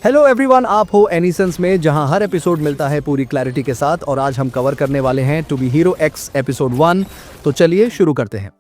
Hello everyone, आप हो एनीसेंस में, जहां हर एपिसोड मिलता है पूरी क्लैरिटी के साथ। और आज हम कवर करने वाले हैं to be hero X episode 1। तो चलिए शुरू करते हैं।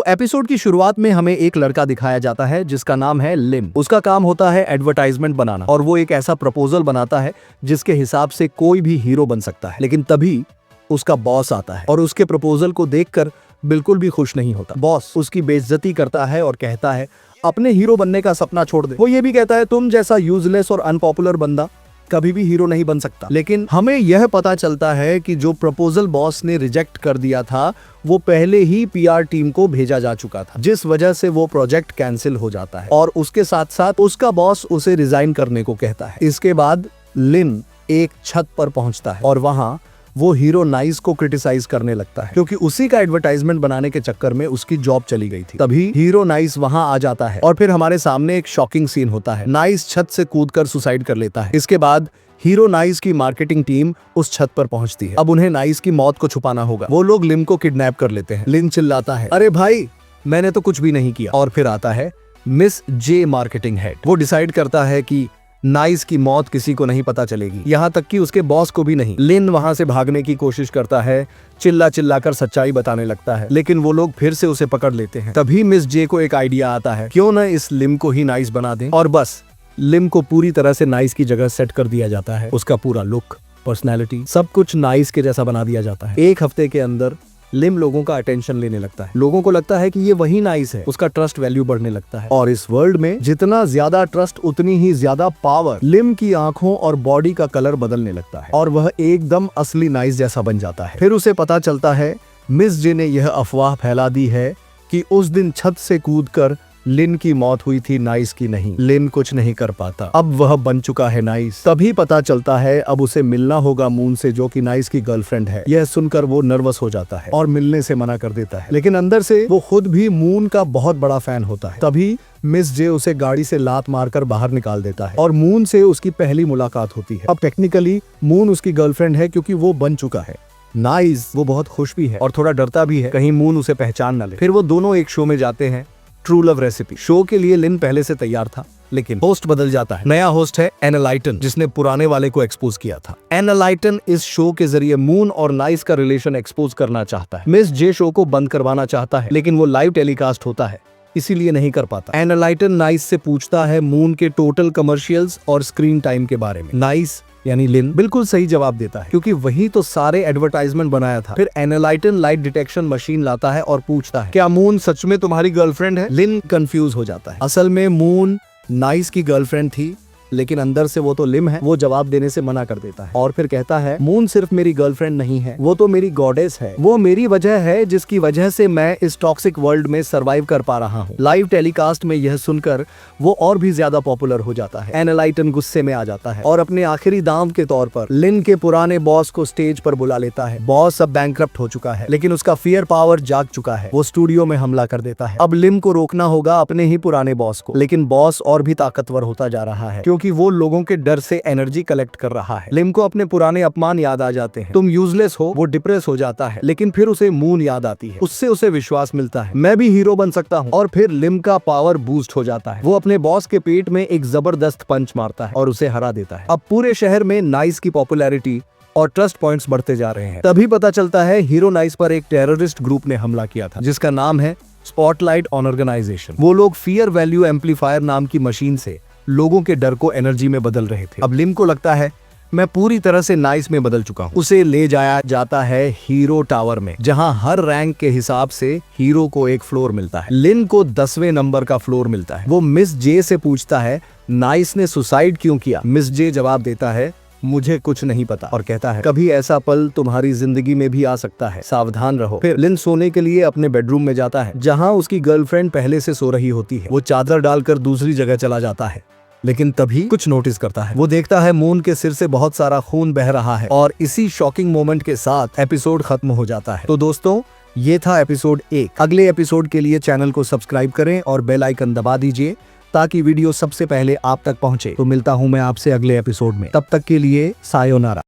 एपिसोड की शुरुआत में हमें एक लड़का दिखाया जाता है जिसका नाम है लिम। उसका काम होता है एडवर्टाइजमेंट बनाना, और वो एक ऐसा प्रपोजल बनाता है जिसके हिसाब से कोई भी हीरो बन सकता है। लेकिन तभी उसका बॉस आता है और उसके प्रपोजल को देखकर बिल्कुल भी खुश नहीं होता। बॉस उसकी बेइज्जती करता है और कहता है अपने हीरो बनने का सपना छोड़ दे। वो ये भी कहता है तुम जैसा यूजलेस और अनपॉपुलर बंदा कभी भी हीरो नहीं बन सकता। लेकिन हमें यह पता चलता है कि जो प्रपोजल बॉस ने रिजेक्ट कर दिया था वो पहले ही पीआर टीम को भेजा जा चुका था, जिस वजह से वो प्रोजेक्ट कैंसिल हो जाता है। और उसके साथ साथ उसका बॉस उसे रिजाइन करने को कहता है। इसके बाद लिन एक छत पर पहुंचता है और वहां वो हीरो नाइस को क्रिटिसाइज करने लगता है, क्योंकि उसी का एडवर्टाइजमेंट बनाने के चक्कर में उसकी जॉब चली गई थी। तभी हीरो नाइस वहां आ जाता है और फिर हमारे सामने एक शॉकिंग सीन होता है। नाइस छत से कूदकर सुसाइड कर लेता है। इसके बाद हीरो नाइस की मार्केटिंग टीम उस छत पर पहुंचती है। अब उन्हें नाइस की मौत को छुपाना होगा। वो लोग लिम को किडनैप कर लेते हैं। लिन चिल्लाता है अरे भाई, मैंने तो कुछ भी नहीं किया। और फिर आता है मिस जे, मार्केटिंग हेड। वो डिसाइड करता है कि नाइस की मौत किसी को नहीं पता चलेगी, यहाँ तक कि उसके बॉस को भी नहीं। लिन वहां से भागने की कोशिश करता है, चिल्ला कर सच्चाई बताने लगता है, लेकिन वो लोग फिर से उसे पकड़ लेते हैं। तभी मिस जे को एक आइडिया आता है, क्यों न इस लिम को ही नाइस बना दें। और बस लिम को पूरी तरह से नाइस की जगह सेट कर दिया जाता है। उसका पूरा लुक, पर्सनैलिटी, सब कुछ नाइस के जैसा बना दिया जाता है। एक हफ्ते के अंदर लिम लोगों का अटेंशन लेने लगता है। लोगों को लगता है कि ये वही नाइस है। उसका ट्रस्ट वैल्यू बढ़ने लगता है। और इस वर्ल्ड में जितना ज्यादा ट्रस्ट उतनी ही ज्यादा पावर। लिम की आंखों और बॉडी का कलर बदलने लगता है और वह एकदम असली नाइस जैसा बन जाता है। फिर उसे पता चलता है मिस जे ने यह अफवाह फैला दी है कि उस दिन छत से कूदकर लिन की मौत हुई थी, नाइस की नहीं। लिन कुछ नहीं कर पाता, अब वह बन चुका है नाइस। तभी पता चलता है अब उसे मिलना होगा मून से, जो कि नाइस की गर्लफ्रेंड है। यह सुनकर वो नर्वस हो जाता है और मिलने से मना कर देता है, लेकिन अंदर से वो खुद भी मून का बहुत बड़ा फैन होता है। तभी मिस जे उसे गाड़ी से लात मारकर बाहर निकाल देता है और मून से उसकी पहली मुलाकात होती है। अब टेक्निकली मून उसकी गर्लफ्रेंड है क्योंकि वो बन चुका है नाइस। वो बहुत खुश भी है और थोड़ा डरता भी है कहीं मून उसे पहचान न ले। फिर वो दोनों एक शो में जाते हैं, ट्रू लव रेसिपी। शो के लिए लिन पहले से तैयार था, लेकिन होस्ट बदल जाता है। नया होस्ट है एनालाइटन, जिसने पुराने वाले को एक्सपोज किया था। एनालाइटन इस शो के जरिए मून और नाइस का रिलेशन एक्सपोज करना चाहता है। मिस जे शो को बंद करवाना चाहता है, लेकिन वो लाइव टेलीकास्ट होता है, इसीलिए नहीं कर पाता। एनालाइटन नाइस से पूछता है मून के टोटल कमर्शियल्स और स्क्रीन टाइम के बारे में। नाइस यानी लिन बिल्कुल सही जवाब देता है, क्योंकि वही तो सारे एडवर्टाइजमेंट बनाया था। फिर एनालाइटन लाइट डिटेक्शन मशीन लाता है और पूछता है क्या मून सच में तुम्हारी गर्लफ्रेंड है। लिन कंफ्यूज हो जाता है। असल में मून नाइस की गर्लफ्रेंड थी, लेकिन अंदर से वो तो लिम है। वो जवाब देने से मना कर देता है और फिर कहता है मून सिर्फ मेरी गर्लफ्रेंड नहीं है, वो तो मेरी गॉडेस है। वो मेरी वजह है जिसकी वजह से मैं इस टॉक्सिक वर्ल्ड में सरवाइव कर पा रहा हूँ। लाइव टेलीकास्ट में यह सुनकर वो और भी ज्यादा पॉपुलर हो जाता है। एनालाइटन गुस्से में आ जाता है और अपने आखिरी दांव के तौर पर लिन के पुराने बॉस को स्टेज पर बुला लेता है। बॉस अब बैंकरप्ट हो चुका है, लेकिन उसका फियर पावर जाग चुका है। वो स्टूडियो में हमला कर देता है। अब लिम को रोकना होगा अपने ही पुराने बॉस को, लेकिन बॉस और भी ताकतवर होता जा रहा है, क्योंकि वो लोगों के डर से एनर्जी कलेक्ट कर रहा है। लिम को अपने पुराने अपमान याद आ जाते हैं। तुम यूजलेस हो, वो डिप्रेस हो जाता है, लेकिन फिर उसे मून याद आती है। उससे उसे विश्वास मिलता है, मैं भी हीरो बन सकता हूँ। और फिर लिम का पावर बूस्ट हो जाता है। वो अपने बॉस के पेट में एक जबरदस्त पंच मारता है और उसे हरा देता है। अब पूरे शहर में नाइस की पॉपुलैरिटी और ट्रस्ट पॉइंट्स बढ़ते जा रहे हैं। तभी पता चलता है हीरो नाइस पर एक टेररिस्ट ग्रुप ने हमला किया था, जिसका नाम है स्पॉटलाइट ऑर्गेनाइजेशन। वो लोग फियर वैल्यू एम्पलीफायर नाम की मशीन से लोगों के डर को एनर्जी में बदल रहे थे। अब लिम को लगता है मैं पूरी तरह से नाइस में बदल चुका हूँ। उसे ले जाया जाता है हीरो टावर में, जहाँ हर रैंक के हिसाब से हीरो को एक फ्लोर मिलता है। लिन को 10वें नंबर का फ्लोर मिलता है। वो मिस जे से पूछता है नाइस ने सुसाइड क्यों किया। मिस जे जवाब देता है मुझे कुछ नहीं पता, और कहता है कभी ऐसा पल तुम्हारी जिंदगी में भी आ सकता है, सावधान रहो। फिर लिन सोने के लिए अपने बेडरूम में जाता है, जहाँ उसकी गर्लफ्रेंड पहले से सो रही होती है। वो चादर डालकर दूसरी जगह चला जाता है, लेकिन तभी कुछ नोटिस करता है। वो देखता है मून के सिर से बहुत सारा खून बह रहा है, और इसी शॉकिंग मोमेंट के साथ एपिसोड खत्म हो जाता है। तो दोस्तों, ये था एपिसोड 1। अगले एपिसोड के लिए चैनल को सब्सक्राइब करें और बेल आइकन दबा दीजिए, ताकि वीडियो सबसे पहले आप तक पहुंचे। तो मिलता हूं मैं आपसे अगले एपिसोड में। तब तक के लिए सायोनारा।